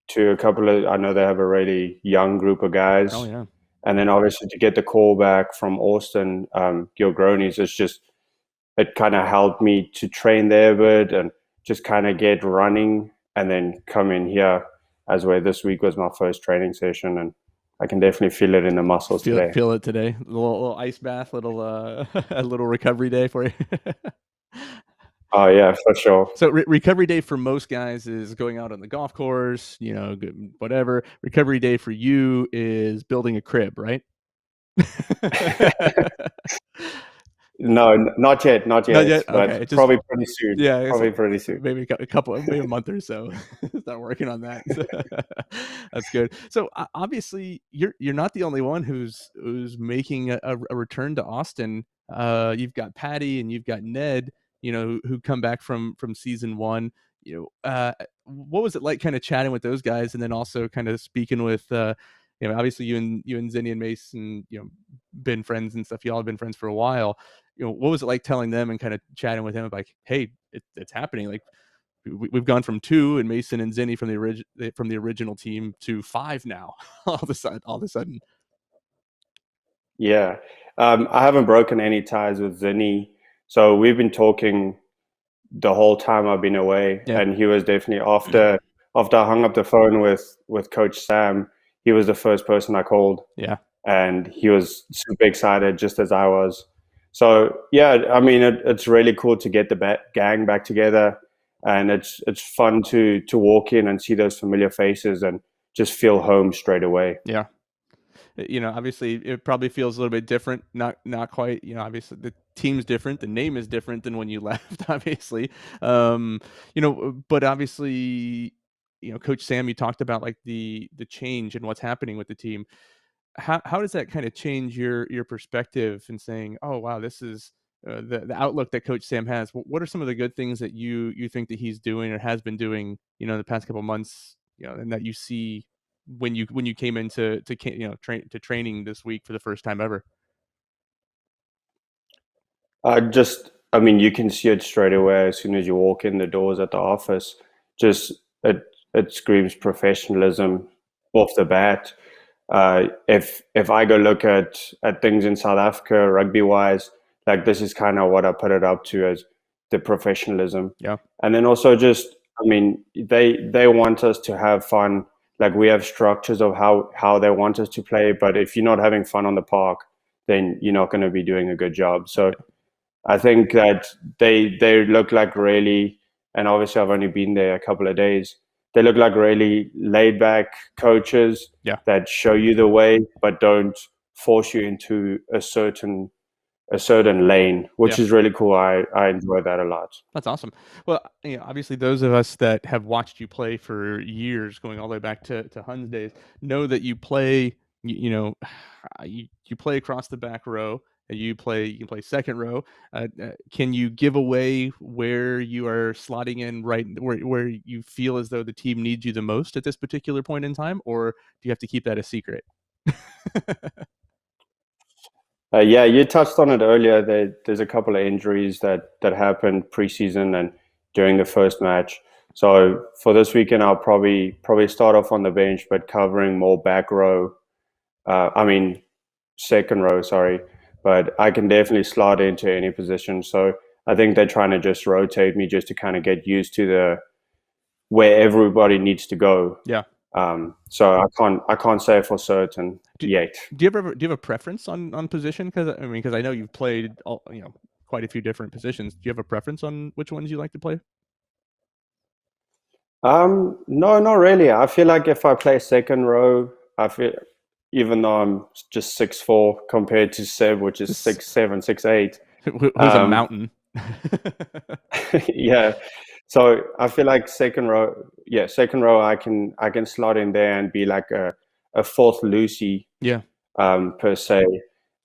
to a couple of, I know they have a really young group of guys. Oh yeah. And then obviously to get the call back from Austin, Gilgronis, it kind of helped me to train there a bit and just kind of get running, and then come in here as where this week was my first training session, and I can definitely feel it in the muscles today. Feel it today. A little ice bath, a little recovery day for you. Oh yeah, for sure. So recovery day for most guys is going out on the golf course, whatever. Recovery day for you is building a crib, right? No, not yet. Not yet? But okay. probably pretty soon. Yeah, probably pretty soon. Maybe maybe a month or so. Start working on that. That's good. So obviously, you're not the only one who's making a return to Austin. You've got Patty and you've got Ned, who come back from season one. What was it like, kind of chatting with those guys, and then also kind of speaking with obviously you and Zinni and Mason, been friends and stuff. You all have been friends for a while. What was it like telling them and kind of chatting with him about, like, hey, it's happening. Like we've gone from 2 and Mason and Zinni from the original team to 5 now. all of a sudden. Yeah, I haven't broken any ties with Zinni, so we've been talking the whole time I've been away, and he was definitely after I hung up the phone with Coach Sam. he was the first person I called. Yeah. And he was super excited, just as I was. So yeah, I mean, it's really cool to get the gang back together, and it's fun to walk in and see those familiar faces and just feel home straight away. Yeah. Obviously it probably feels a little bit different, not quite, obviously the team's different, the name is different than when you left, obviously. But obviously, Coach Sam, you talked about like the change and what's happening with the team. How does that kind of change your perspective in saying, oh wow, this is the outlook that Coach Sam has? What are some of the good things that you think that he's doing or has been doing, the past couple months, and that you see when you came into training this week for the first time ever? I mean, you can see it straight away as soon as you walk in the doors at the office. Just it screams professionalism off the bat. If I go look at things in South Africa, rugby wise, like this is kind of what I put it up to as the professionalism. Yeah. And then also just, I mean, they want us to have fun. Like we have structures of how they want us to play, but if you're not having fun on the park, then you're not going to be doing a good job. So I think that they look like really, and obviously I've only been there a couple of days. They look like really laid back coaches that show you the way, but don't force you into a certain lane, which is really cool. I enjoy that a lot. That's awesome. Well, obviously those of us that have watched you play for years, going all the way back to Huns days, know that you play, you play across the back row. You can play second row. Can you give away where you are slotting in, right where you feel as though the team needs you the most at this particular point in time, or do you have to keep that a secret? Yeah, you touched on it earlier. There's a couple of injuries that happened preseason and during the first match. So for this weekend, I'll probably start off on the bench, but covering more back row. Second row, sorry. But I can definitely slot into any position. So I think they're trying to just rotate me just to kind of get used to where everybody needs to go. Yeah. So I can't say for certain yet. Do you have a preference on position? Because I know you've played quite a few different positions. Do you have a preference on which ones you like to play? No, not really. I feel like if I play second row, even though I'm just 6'4" compared to Seb, which is 6'7", 6'8", who's a mountain. Yeah. So I feel like second row, I can slot in there and be like a fourth Lucy, per se.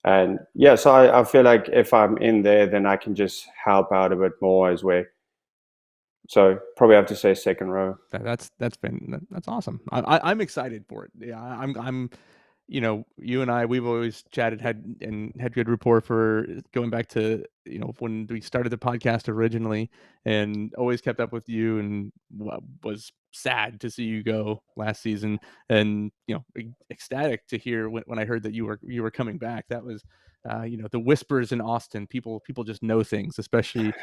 And yeah, so I feel like if I'm in there, then I can just help out a bit more as well. So probably have to say second row. That's awesome. I'm excited for it. Yeah, I'm. You and I, we've always chatted, had good rapport for going back to, when we started the podcast originally, and always kept up with you, and was sad to see you go last season, and, ecstatic to hear when I heard that you were coming back. That was, the whispers in Austin, people just know things, especially,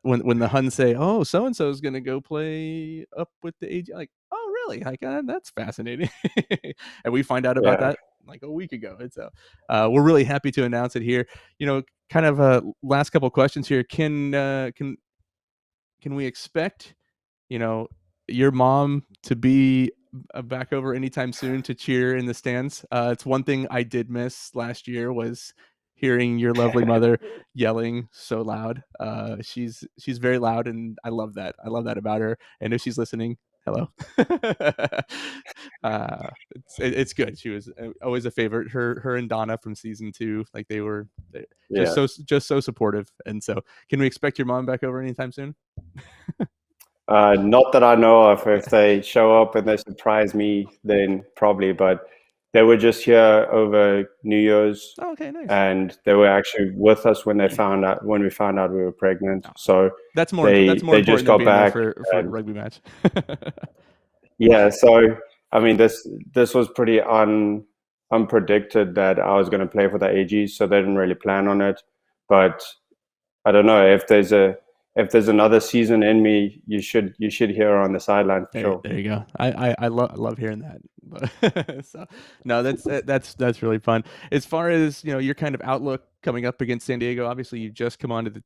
when the Huns say, oh, so-and-so is going to go play up with the AG, like, oh, really? Like, that's fascinating. And we find out about that like a week ago. And so we're really happy to announce it here. Kind of last couple questions here. Can we expect, your mom to be back over anytime soon to cheer in the stands? It's one thing I did miss last year was hearing your lovely mother yelling so loud. She's very loud, and I love that. I love that about her. And if she's listening, hello. It's good. She was always a favorite. Her and Donna from season 2, like they were just so supportive. And so, can we expect your mom back over anytime soon? Not that I know of. If they show up and they surprise me, then probably. But they were just here over New Year's. Oh, okay, nice. And they were actually with us when we found out we were pregnant. So that's more important just than got being back there for a rugby match. Yeah. So I mean, this was pretty unpredicted that I was going to play for the AG. So they didn't really plan on it. But I don't know if there's another season in me, you should hear her on the sideline for sure. There you go. I love hearing that. So no, that's really fun. As far as your kind of outlook coming up against San Diego, obviously you just come into the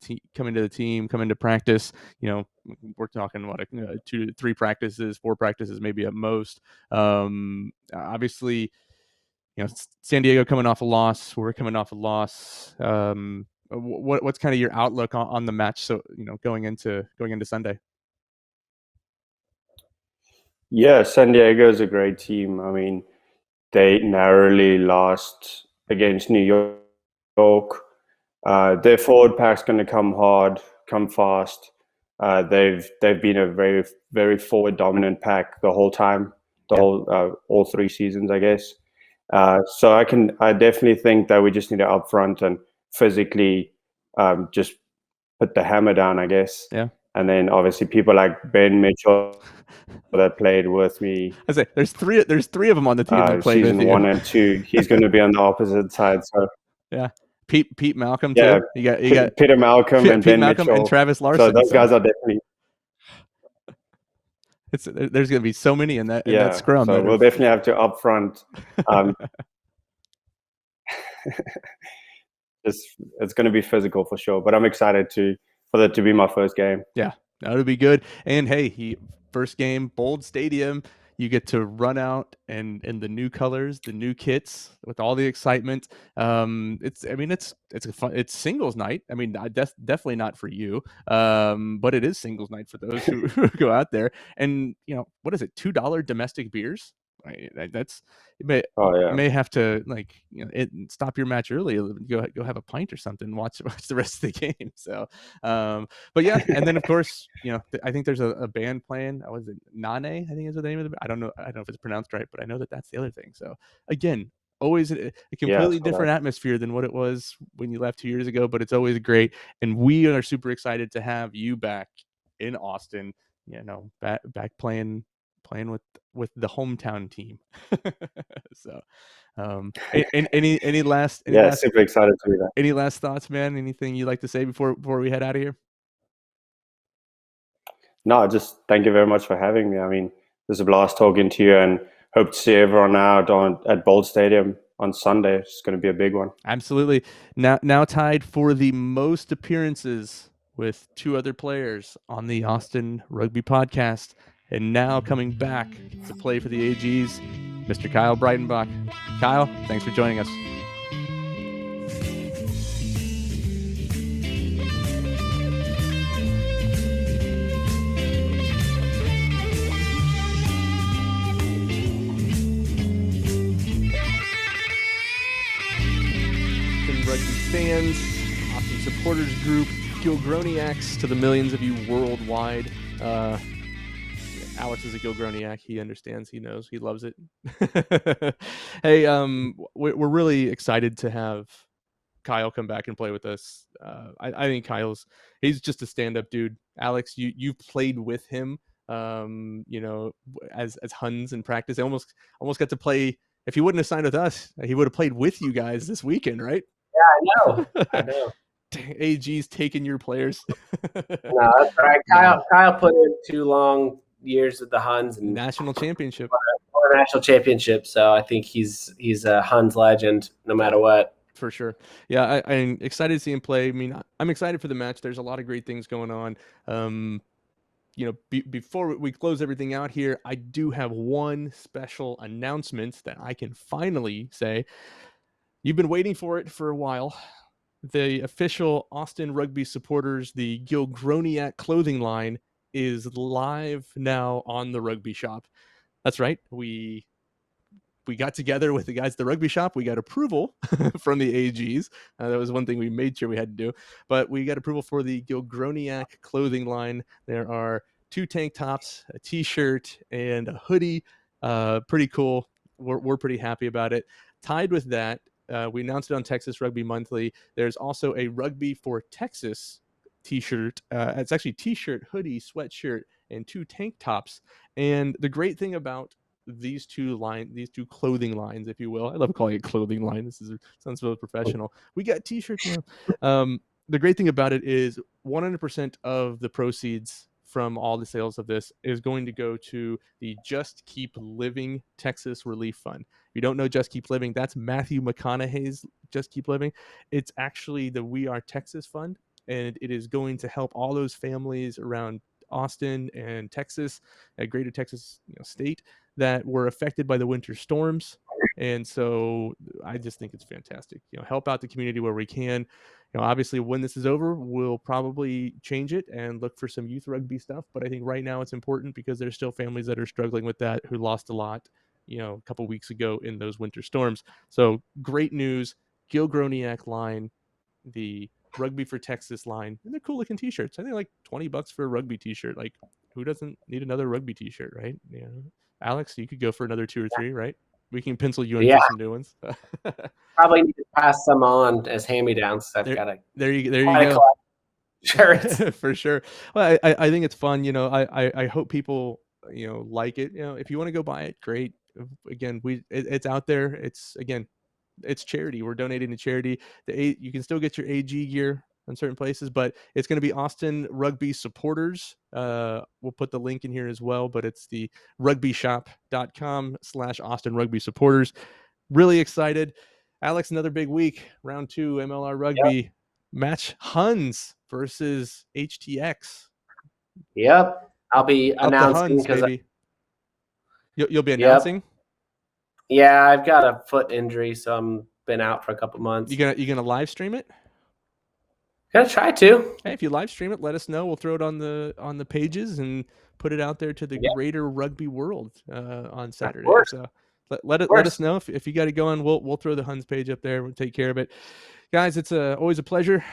team, come into practice. We're talking what 2 to 3 practices, 4 practices, maybe at most. Obviously, San Diego coming off a loss, we're coming off a loss. What's kind of your outlook on the match? So going into Sunday. Yeah, San Diego is a great team. I mean, they narrowly lost against New York. Their forward pack's going to come hard, come fast. They've been a very, very forward dominant pack the whole time, all 3 seasons, I guess. So I definitely think that we just need to upfront and physically just put the hammer down, I guess. Yeah. And then obviously people like Ben Mitchell that played with me. I say there's three of them on the team that played with you. Season 1 and 2. He's going to be on the opposite side. So yeah, Pete Malcolm yeah, too. You got Peter Malcolm and Pete Ben Malcolm Mitchell and Travis Larson. So those guys are definitely. There's going to be so many in that scrum. So we'll definitely have to upfront. It's going to be physical for sure, but I'm excited for that to be my first game. Yeah, that'll be good. And hey, first game, Bold Stadium. You get to run out and in the new colors, the new kits with all the excitement. It's singles night. I mean, definitely not for you, but it is singles night for those who go out there. And what is it? $2 domestic beers. Right? You may have to stop your match early, go have a pint or something, watch the rest of the game. So but yeah, and then of course I think there's a band playing. Was it Nane? I think is the name of the. I don't know if it's pronounced right, but I know that's the other thing. So again, always a completely different atmosphere than what it was when you left 2 years ago, but it's always great, and we are super excited to have you back in Austin. Back playing with the hometown team. So any last super excited to do that. Any last thoughts, man? Anything you'd like to say before we head out of here? No, just thank you very much for having me. I mean, it was a blast talking to you, and hope to see everyone out at Bold Stadium on Sunday. It's going to be a big one. Absolutely. Now tied for the most appearances with 2 other players on the Austin Rugby Podcast. And now coming back to play for the AGs, Mr. Kyle Breitenbach. Kyle, thanks for joining us. Rugby fans, Austin supporters group, Gilgroniacs to the millions of you worldwide. Alex is a Gilgroniac. He understands. He knows. He loves it. Hey, we're really excited to have Kyle come back and play with us. I think he's just a stand-up dude. Alex, you've played with him, as Huns in practice. I almost got to play. If he wouldn't have signed with us, he would have played with you guys this weekend, right? Yeah, I know. AG's taking your players. No, that's right. Kyle put in 2 long years at the Huns and national championship. Or national championship. So I think he's a Huns legend no matter what. For sure. Yeah, I'm excited to see him play. I mean, I'm excited for the match. There's a lot of great things going on. Before we close everything out here, I do have one special announcement that I can finally say. You've been waiting for it for a while. The official Austin Rugby supporters, the Gilgroniac clothing line, is live now on the Rugby Shop. That's right. We got together with the guys at the Rugby Shop. We got approval from the AGs. That was one thing we made sure we had to do. But we got approval for the Gilgroniac clothing line. There are 2 tank tops, a T-shirt, and a hoodie. Pretty cool. We're pretty happy about it. Tied with that, we announced it on Texas Rugby Monthly. There's also a Rugby for Texas T-shirt. It's actually T-shirt, hoodie, sweatshirt, and 2 tank tops. And the great thing about these two clothing lines, if you will, I love calling it clothing line. Sounds really professional. We got T-shirts now. The great thing about it is 100% of the proceeds from all the sales of this is going to go to the Just Keep Living Texas Relief Fund. If you don't know Just Keep Living, that's Matthew McConaughey's Just Keep Living. It's actually the We Are Texas Fund, and it is going to help all those families around Austin and Texas, greater Texas state, that were affected by the winter storms. And so I just think it's fantastic. Help out the community where we can. Obviously when this is over, we'll probably change it and look for some youth rugby stuff. But I think right now it's important because there's still families that are struggling with that, who lost a lot, a couple weeks ago in those winter storms. So great news. Gil Groniak line, the Rugby for Texas line, and they're cool looking t-shirts. I think like $20 for a rugby t-shirt. Like, who doesn't need another rugby t-shirt, right? Alex, you could go for another 2 or 3, right? We can pencil you in for some new ones. Probably need to pass some on as hand-me-downs. There you go. Shirts. For sure. Well, I think it's fun. I hope people like it. If you want to go buy it, great. Again, it's out there. It's charity. We're donating to charity. You can still get your AG gear in certain places, but it's going to be Austin Rugby Supporters. We'll put the link in here as well, but it's the rugbyshop.com/Austin Rugby Supporters. Really excited. Alex, another big week. Round 2 MLR Rugby match, Huns versus HTX. Yep. I'll be announcing because you'll be announcing. Yeah, I've got a foot injury, so I'm been out for a couple months. You gonna live stream it? Gonna try to. Hey, if you live stream it, let us know. We'll throw it on the pages and put it out there to the greater rugby world on Saturday. So let us know if you got it going. We'll throw the Huns page up there. We'll take care of it, guys. It's always a pleasure.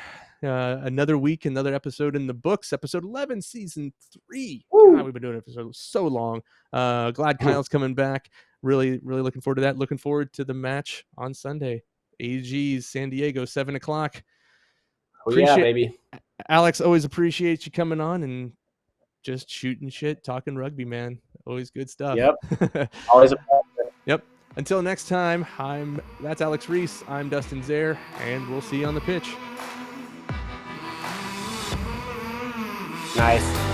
Another week, another episode in the books. Episode 11, season 3. God, we've been doing it for so long. Glad Kyle's coming back. Really, really looking forward to that. Looking forward to the match on Sunday. AG's San Diego, 7:00. Yeah, baby. Alex, always appreciate you coming on and just shooting shit, talking rugby, man. Always good stuff. Yep. Always a pleasure. Yep. Until next time, that's Alex Reese. I'm Dustin Zare, and we'll see you on the pitch. Nice.